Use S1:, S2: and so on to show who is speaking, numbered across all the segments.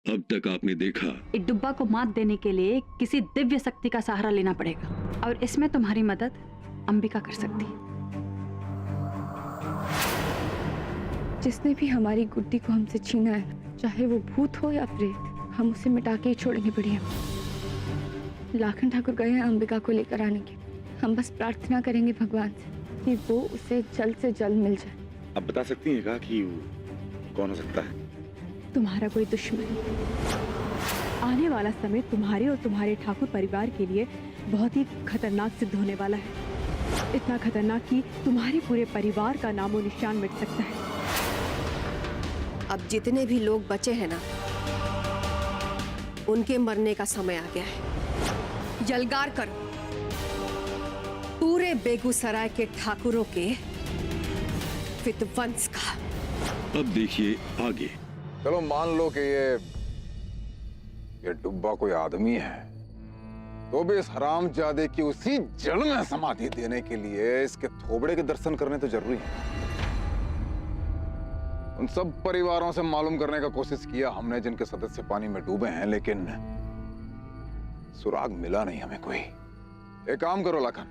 S1: अब तक आपने देखा,
S2: एक डुब्बा को मात देने के लिए किसी दिव्य शक्ति का सहारा लेना पड़ेगा, और इसमें तुम्हारी मदद अंबिका कर सकती है।
S3: जिसने भी हमारी गुड्डी को हमसे छीना है, चाहे वो भूत हो या प्रेत, हम उसे मिटा के ही छोड़ेंगे बढ़िया। लाखन ठाकुर गए हैं अंबिका को लेकर आने के। हम बस प्रार्थना करेंगे भगवान से कि वो उसे जल्द से जल्द मिल जाए।
S4: आप बता सकती हैं क्या कि वो कौन हो सकता है?
S5: तुम्हारा कोई दुश्मन। आने वाला समय तुम्हारे और तुम्हारे ठाकुर परिवार के लिए बहुत ही खतरनाक सिद्ध होने वाला है। इतना खतरनाक कि तुम्हारे पूरे परिवार का नामो निशान मिट सकता है।
S6: अब जितने भी लोग बचे हैं ना, उनके मरने का समय आ गया है। यलगार करो पूरे बेगूसराय के ठाकुरों के विध्वंस का।
S1: अब देखिए आगे।
S7: चलो मान लो कि ये डुब्बा कोई आदमी है, तो भी इस हरामजादे की उसी जड़ में समाधि देने के लिए इसके थोबड़े के दर्शन करने तो जरूरी है। उन सब परिवारों से मालूम करने का कोशिश किया हमने जिनके सदस्य पानी में डूबे हैं, लेकिन सुराग मिला नहीं हमें कोई। एक काम करो लाखन,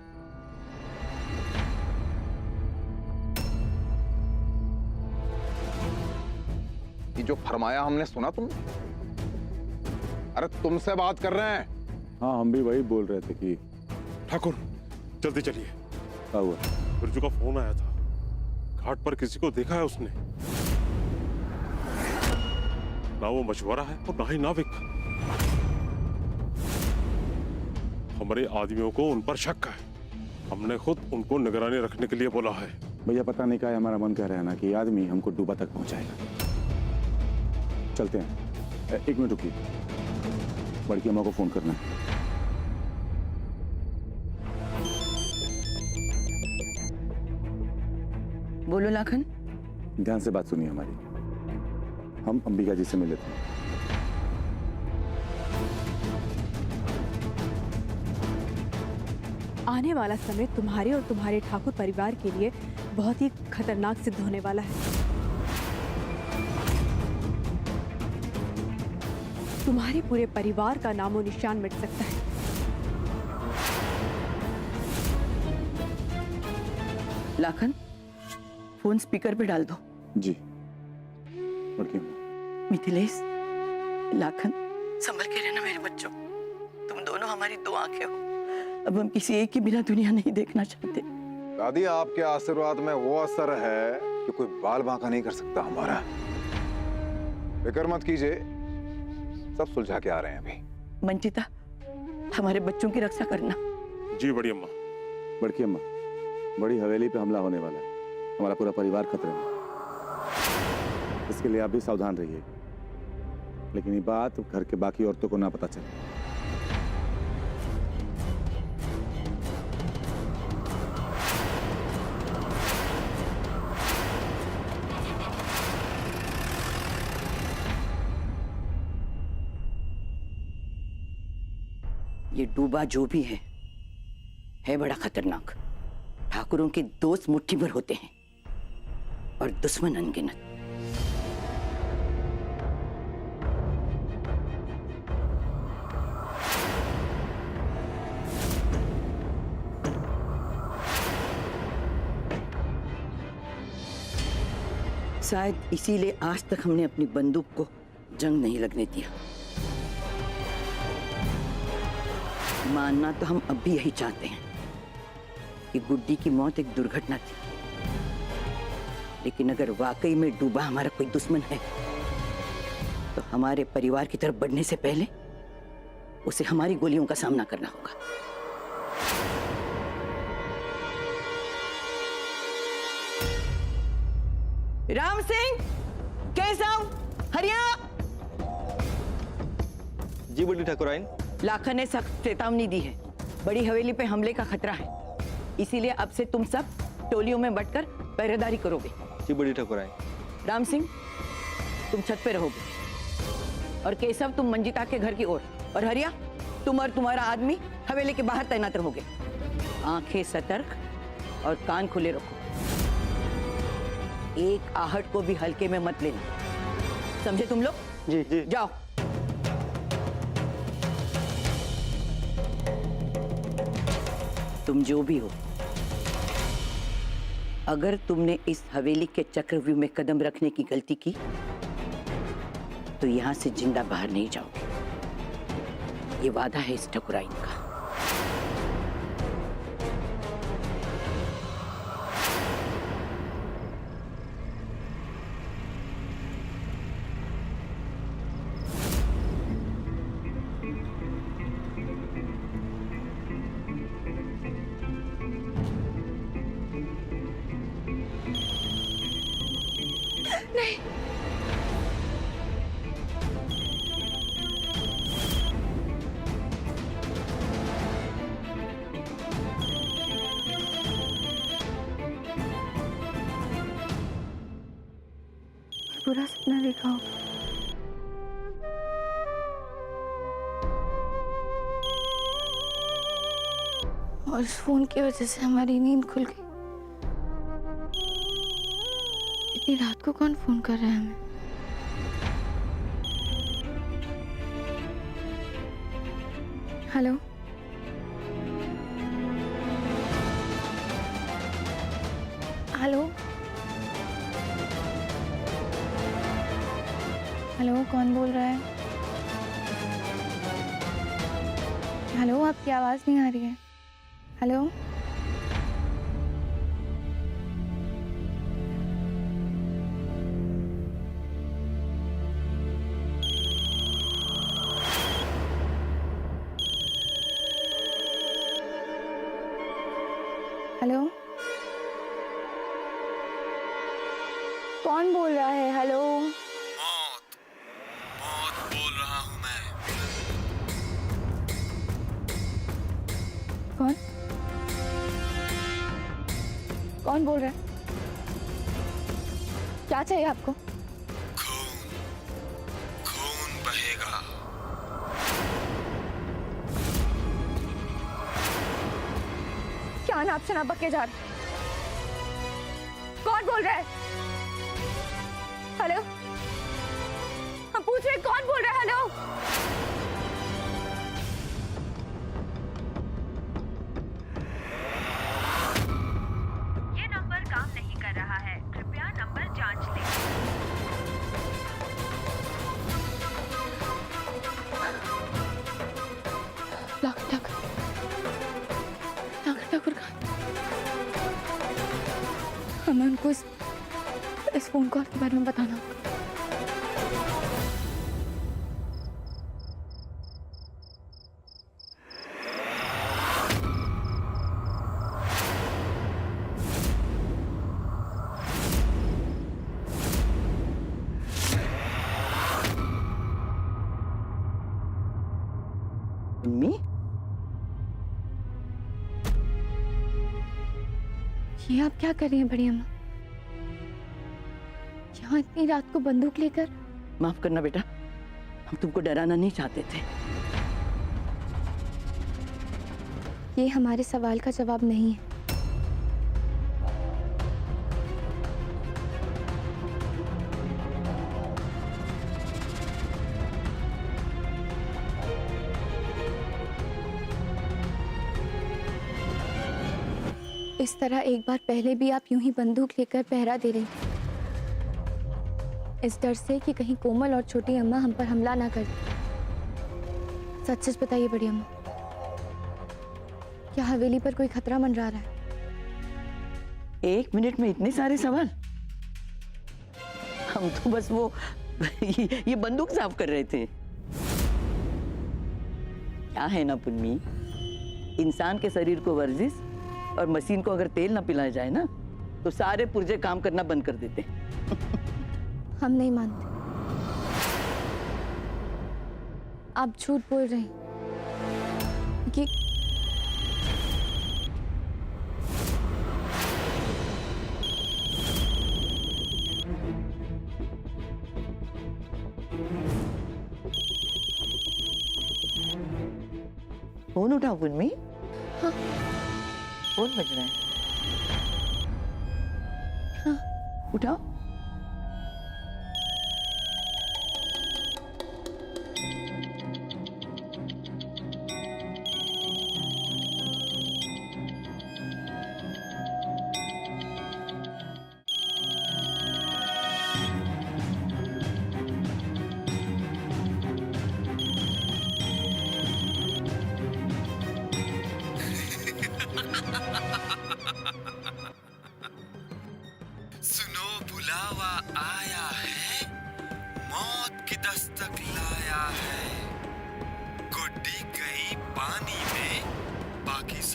S7: ये जो फरमाया हमने सुना तुमने? अरे तुमसे बात कर रहे हैं।
S4: हाँ, हम भी वही बोल रहे थे कि
S8: ठाकुर जल्दी चलिए।
S4: क्या हुआ?
S8: बिरजू का फोन आया था, घाट पर किसी को देखा है उसने। ना वो मछुआरा है और ना ही नाविक। हमारे आदमियों को उन पर शक है। हमने खुद उनको निगरानी रखने के लिए बोला है।
S4: भैया पता नहीं क्या है, हमारा मन कह रहा है ना कि ये आदमी हमको डूबा तक पहुंचाएगा। चलते हैं। एक मिनट रुकिए, बड़की अम्मा को फोन करना है।
S9: बोलो लाखन।
S4: ध्यान से बात सुनिए हमारी। हम अंबिका जी से मिले थे।
S5: आने वाला समय तुम्हारे और तुम्हारे ठाकुर परिवार के लिए बहुत ही खतरनाक सिद्ध होने वाला है। तुम्हारे पूरे परिवार का नामो निशान मिट सकता है।
S9: लाखन, फोन स्पीकर पे डाल दो।
S4: जी बड़की अम्मा।
S9: मिथिलेश, लाखन, संभल के रहना मेरे बच्चों। तुम दोनों हमारी दो आंखें हो। अब हम किसी एक के बिना दुनिया नहीं देखना चाहते।
S7: दादी, आपके आशीर्वाद में वो असर है कि कोई बाल बांका नहीं कर सकता हमारा। फिक्र मत कीजिए, सब सुलझा के आ रहे हैं अभी।
S9: मंचिता, हमारे बच्चों की रक्षा करना।
S8: जी बड़ी अम्मा।
S4: बड़की अम्मा, बड़ी हवेली पे हमला होने वाला है। हमारा पूरा परिवार खतरे में। इसके लिए आप भी सावधान रहिए, लेकिन ये बात घर के बाकी औरतों को ना पता चले।
S9: ये डूबा जो भी है बड़ा खतरनाक। ठाकुरों के दोस्त मुट्ठी भर होते हैं और दुश्मन अनगिनत। शायद इसीलिए आज तक हमने अपनी बंदूक को जंग नहीं लगने दिया। मानना तो हम अब भी यही चाहते हैं कि गुड्डी की मौत एक दुर्घटना थी, लेकिन अगर वाकई में डूबा हमारा कोई दुश्मन है तो हमारे परिवार की तरफ बढ़ने से पहले उसे हमारी गोलियों का सामना करना होगा। राम सिंह, केशव, हरिया।
S10: जी बड़ी ठाकुराइन।
S9: लाखन ने सख्त चेतावनी दी है, बड़ी हवेली पे हमले का खतरा है, इसीलिए अब से तुम सब टोलियों में बंटकर पहरेदारी करोगे।
S10: जी बड़ी ठाकुराइन।
S9: राम सिंह, तुम छत पे रहोगे, और केशव तुम मंजिता के घर की ओर, और हरिया तुम और तुम्हारा आदमी हवेली के बाहर तैनात रहोगे। आंखें सतर्क और कान खुले रखो। एक आहट को भी हल्के में मत लेना, समझे तुम लोग?
S10: जी जी।
S9: जाओ। तुम जो भी हो, अगर तुमने इस हवेली के चक्रव्यूह में कदम रखने की गलती की तो यहां से जिंदा बाहर नहीं जाओगे। ये वादा है इस ठकुराइन का।
S3: पूरा सपना देखा हो। और इस फोन की वजह से हमारी नींद खुल गई। इतनी रात को कौन फोन कर रहा है हमें? हेलो, हेलो, हेलो, कौन बोल रहा है? हेलो, आपकी आवाज नहीं आ रही है। हेलो, हेलो, कौन बोल रहा है? हेलो,
S11: मौत बोल रहा हूं मैं।
S3: कौन कौन बोल रहा है? क्या चाहिए आपको?
S11: खून बहेगा।
S3: क्या नाप से ना बके जा रहे? कौन बोल रहा है? हेलो, हम पूछ रहे हैं कौन बोल रहा है? हेलो,
S12: ये नंबर काम नहीं कर रहा है, कृपया नंबर जांच लें।
S3: ठाकुर का हमें उनको इस फोन कॉल के बारे में बताना होगा।
S9: मम्मी,
S3: ये आप क्या कर रही हैं बड़ी अम्मा? यहाँ इतनी रात को बंदूक लेकर?
S9: माफ करना बेटा, हम तुमको डराना नहीं चाहते थे।
S3: ये हमारे सवाल का जवाब नहीं है। इस तरह एक बार पहले भी आप यूं ही बंदूक लेकर पहरा दे रही थी, इस डर से कि कहीं कोमल और छोटी अम्मा हम पर हमला ना कर दें। सच सच बताइए बड़ी अम्मा, क्या हवेली पर कोई खतरा मंडरा रहा है?
S9: 1 मिनट में इतने सारे सवाल? हम तो बस वो ये बंदूक साफ कर रहे थे। क्या है ना पुन्नी, इंसान के शरीर को वर्जिश और मशीन को अगर तेल ना पिलाया जाए ना तो सारे पुर्जे काम करना बंद कर देते।
S3: हम नहीं मानते, आप झूठ बोल रहे हैं। ये
S9: फोन उठाओ पुन्नी।
S3: हाँ।
S9: फोन बज रहा है।
S3: हाँ।
S9: उठाओ।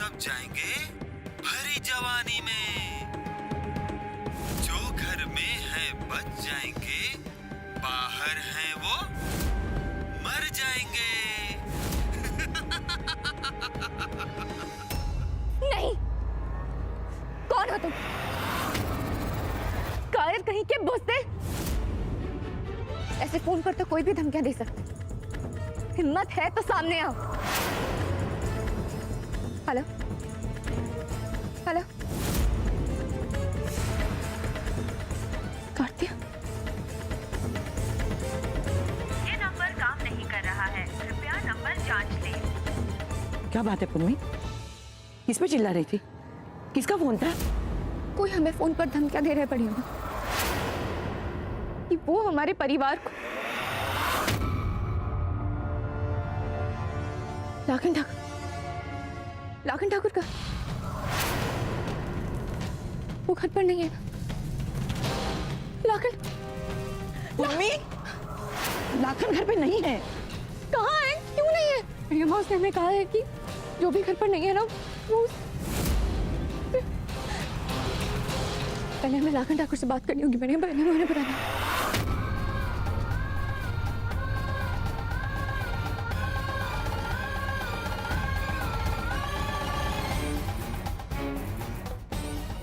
S11: सब जाएंगे भरी जवानी में। जो घर में है बच जाएंगे, बाहर हैं वो मर जाएंगे।
S3: नहीं, कौन हो तुम? कायर कहीं के बुज़दिल। ऐसे फोन पर तो कोई भी धमकियां दे सकता है। हिम्मत है तो सामने आओ। हेलो हेलो, काट दिया।
S12: ये नंबर काम नहीं कर रहा है, कृपया नंबर जांच लें।
S9: क्या बात है पुनवी? किस पे चिल्ला रही थी? किसका फोन था?
S3: कोई हमें फोन पर धमकियां दे रहे पड़ी हो कि वो हमारे परिवार को। लाखन ठाकुर, लाखन ठाकुर का वो घर पर नहीं है। लाखन,
S9: पुनवी, लाखन घर पे नहीं है।
S3: कहाँ है? क्यों नहीं है? मेरी माँ ने हमें कहा है कि जो भी घर पर नहीं है ना, वो पहले हमें लाखन ठाकुर से बात करनी होगी। मैंने उन्हें बताना।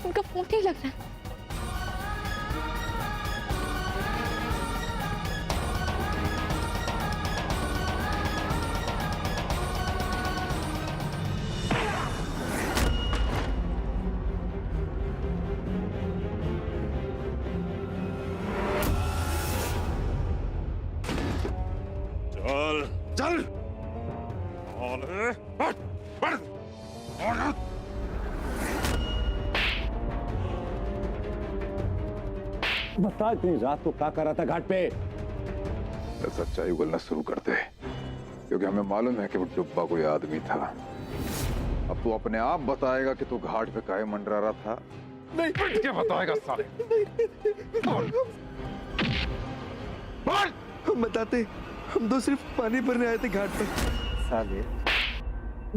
S3: उनका फोन नहीं लग रहा है।
S8: चल चल। अरे हट हट हट।
S4: बता, इतनी रात को क्या कर रहा था घाट पे?
S7: सच्चाई बोलना शुरू कर दे, क्योंकि हमें मालूम है कि वो डुब्बा कोई आदमी था। अब तू अपने आप बताएगा कि तू घाट पे काहे मंडरा रहा था। नहीं, क्या बताएगा साले? बोल बोल।
S10: हम बताते, हम तो सिर्फ पानी भरने आए थे घाट पर।
S4: साले,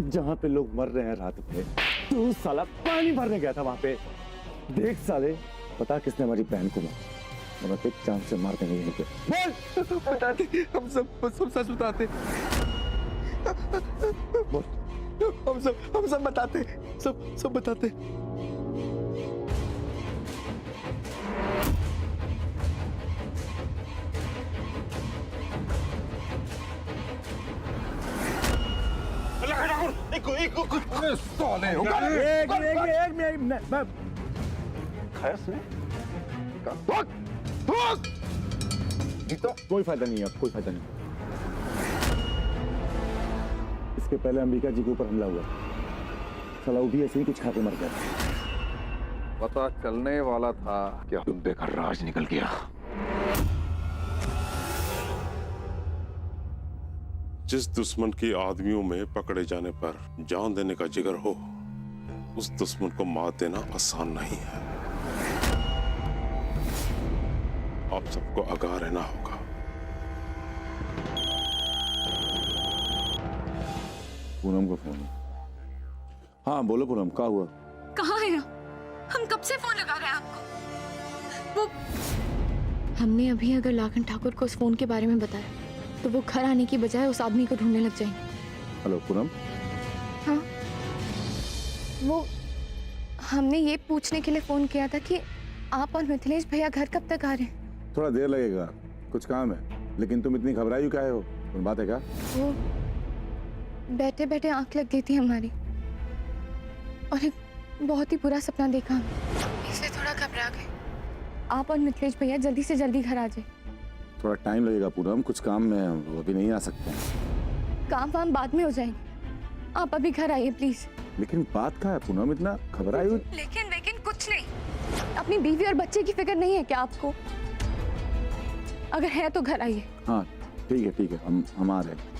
S4: जहाँ पे लोग मर रहे हैं रात पे, तू साला पानी भरने गया था वहाँ पे। देख साले, पता किसने हमारी बहन को मारा? तो चांद से मार देंगे यहीं पे।
S10: बोल। बताते, हम सब सच बताते।
S4: बोल।
S10: हम सब बताते, सब बताते।
S4: कोई फायदा नहीं है, अब कोई फायदा नहीं। इसके पहले अंबिका जी के ऊपर हमला हुआ, साला वो भी ऐसे ही कुछ खा के मर गया।
S7: पता चलने वाला था कि तुम देखा राज निकल गया।
S8: जिस दुश्मन की आदमियों में पकड़े जाने पर जान देने का जिगर हो, उस दुश्मन को मात देना आसान नहीं है। आप सबको आगाह रहना होगा।
S4: पूनम को फोन। हाँ बोलो पूनम, क्या हुआ?
S3: कहाँ है हम कब से फोन लगा रहे हैं आपको? वो हमने अभी अगर लाखन ठाकुर को उस फोन के बारे में बताया तो वो घर आने की बजाय उस आदमी को ढूंढने लग जाएंगे।
S4: हेलो पूनम।
S3: हाँ, वो हमने ये पूछने के लिए फोन किया था कि आप और मिथिलेश भैया घर कब तक आ रहे हैं?
S4: थोड़ा देर लगेगा, कुछ काम है। लेकिन तुम इतनी घबराई काहे हो? कोई बात है क्या?
S3: वो बैठे बैठे आंख लग गई थी हमारी और एक बहुत ही बुरा सपना देखा हमने, इसलिए थोड़ा घबरा गए। आप और मिथिलेश भैया जल्दी से जल्दी घर आ जाए।
S4: थोड़ा टाइम लगेगा पूनम, कुछ काम में हम अभी नहीं आ सकते।
S3: काम वाम बाद में हो जाएंगे, आप अभी घर आइए प्लीज।
S4: लेकिन बात क्या है पूनम, इतना घबराई हुई?
S3: लेकिन कुछ नहीं। अपनी बीवी और बच्चे की फिक्र नहीं है क्या आपको? अगर है तो घर आइए।
S4: हाँ ठीक है, हम आ रहे हैं।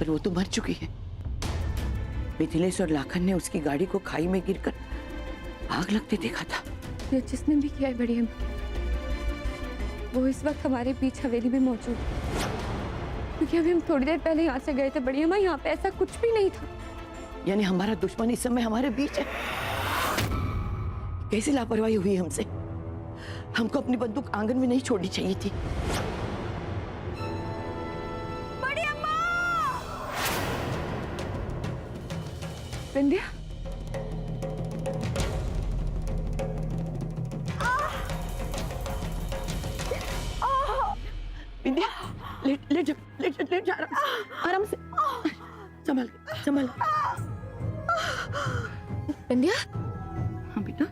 S9: पर वो तो मर चुकी है। मिथिलेश और लाखन ने उसकी गाड़ी को खाई में गिरकर आग लगते देखा था।
S3: ये जिसने भी किया है बड़ी अम्मा, वो इस वक्त हमारे बीच हवेली में मौजूद है। क्योंकि अभी हम थोड़ी देर पहले यहाँ से गए थे बड़ी अम्मा, यहाँ पे ऐसा कुछ भी नहीं था।
S9: यानी हमारा दुश्मन इस समय हमारे बीच है। कैसी लापरवाही हुई हमसे। हमको अपनी बंदूक आंगन में नहीं छोड़नी चाहिए थी।
S3: बड़ी अम्मा! बिंदिया,
S9: बिंदिया, लेट जा रहा, आराम से, संभल संभल।
S3: बिंदिया,
S9: हाँ बेटा,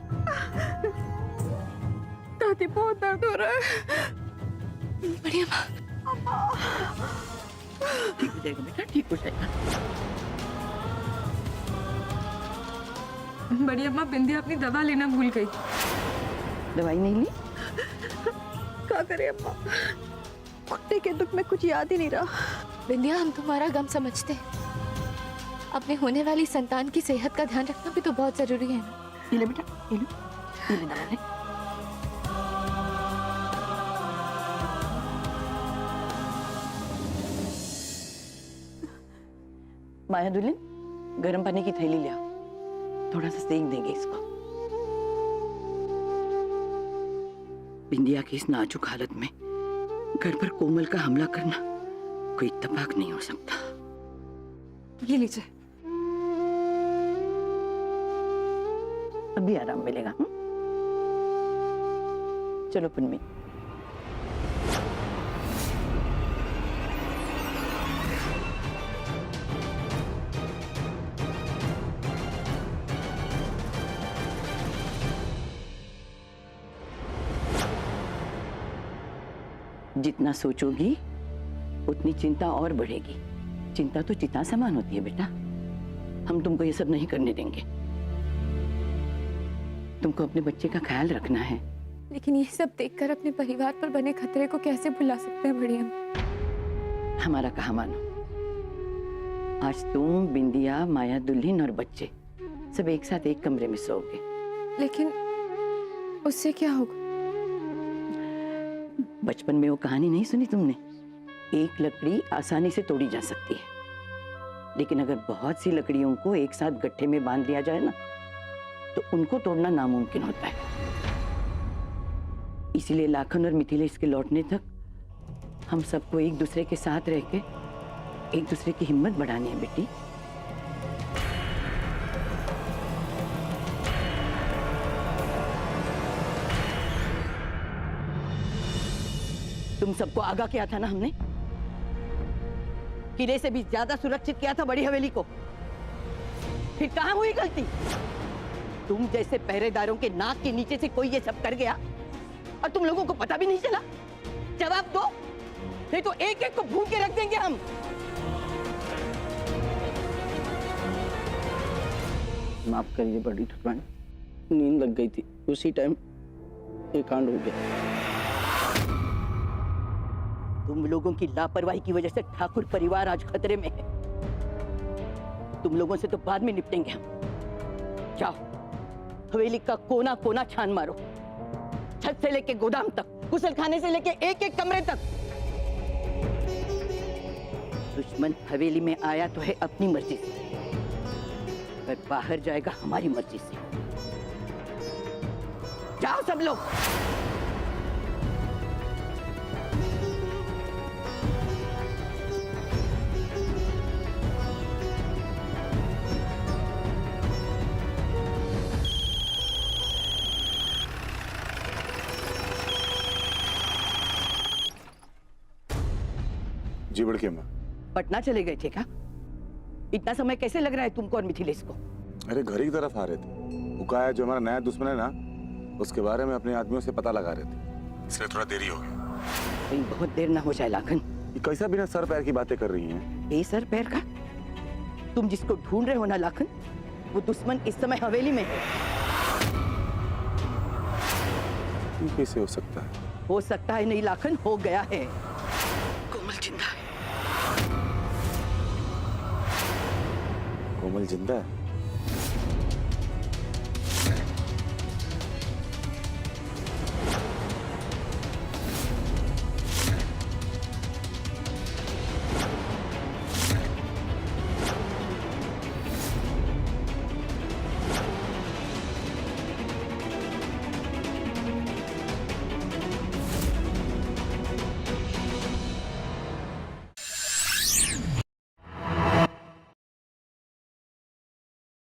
S3: दादी बहुत दर्द हो रहा है। बड़ी अम्मा,
S9: ठीक हो जाएगा बेटा, ठीक हो जाएगा।
S3: बड़ी अम्मा, बिंदिया अपनी दवा लेना भूल गई।
S9: दवाई नहीं ली?
S5: क्या करे अम्मा, कुत्ते के दुख में कुछ याद ही नहीं रहा।
S3: बिंदिया, हम तुम्हारा गम समझते हैं। अपने होने वाली संतान की सेहत का ध्यान रखना भी तो बहुत जरूरी है ना।
S9: ये ले बेटा, ये ले दवा ले। माया दुल्हन, गर्म पानी की थैली ले आओ, थोड़ा सा सेक देंगे इसको। बिंदिया की इस नाजुक हालत में घर पर कोमल का हमला करना कोई इत्तेफाक नहीं हो सकता।
S3: ये लीजिए।
S9: अभी आराम मिलेगा। चलो पुन्नी। जितना सोचोगी उतनी चिंता और बढ़ेगी। चिंता तो चिता समान होती है बेटा। हम तुमको ये सब नहीं करने देंगे। तुमको अपने बच्चे का ख्याल रखना है।
S3: लेकिन ये सब देखकर अपने परिवार पर बने खतरे को कैसे भुला सकते हैं बड़ी अम्मा?
S9: हमारा कहा मानो। आज तुम, बिंदिया, माया दुल्हन और बच्चे सब एक साथ एक कमरे में सोओगे।
S3: लेकिन उससे क्या होगा?
S9: बचपन में वो कहानी नहीं सुनी तुमने? एक लकड़ी आसानी से तोड़ी जा सकती है, लेकिन अगर बहुत सी लकड़ियों को एक साथ गट्ठे में बांध लिया जाए ना, तो उनको तोड़ना नामुमकिन होता है। इसीलिए लाखन और मिथिलेश के लौटने तक हम सबको एक दूसरे के साथ रह के एक दूसरे की हिम्मत बढ़ानी है बेटी। तुम सबको आगाह किया था ना हमने, किले से भी ज्यादा सुरक्षित किया था बड़ी हवेली को। फिर कहां हुई गलती? तुम जैसे पहरेदारों के नाक के नीचे से कोई ये सब कर गया और तुम लोगों को पता भी नहीं चला। जवाब दो, नहीं तो एक एक को भून के रख देंगे हम।
S13: माफ करिए बड़ी ठकुरानी, नींद लग गई थी, उसी टाइम ये कांड हो गया।
S9: तुम लोगों की लापरवाही की वजह से ठाकुर परिवार आज खतरे में है। तुम लोगों से तो बाद में निपटेंगे हम। जाओ, हवेली का कोना कोना छान मारो, छत से लेके गोदाम तक, गुसलखाने से लेके एक एक कमरे तक। दुश्मन हवेली में आया तो है अपनी मर्जी से, पर बाहर जाएगा हमारी मर्जी से। जाओ सब लोग।
S4: जी बड़की अम्मा।
S9: पटना चले गए थे क्या? इतना समय कैसे लग रहा है तुमको और मिथिलेश को?
S4: अरे घर की तरफ आ रहे थे। उकाया जो हमारा नया दुश्मन है ना, उसके बारे में अपने आदमियों से पता लगा रहे थे, इसलिए थोड़ा देरी हो गई।
S9: कहीं बहुत देर ना हो जाए लाखन।
S4: ये कैसा बिना सर पैर की बातें कर रही हैं?
S9: सर पैर का? तुम जिसको ढूंढ रहे हो ना लाखन, वो दुश्मन इस समय हवेली में है।
S4: ये कैसे हो सकता है?
S9: हो सकता है नहीं लाखन, हो गया है। कोमल जिंदा है।
S4: कोमल जिंदा है?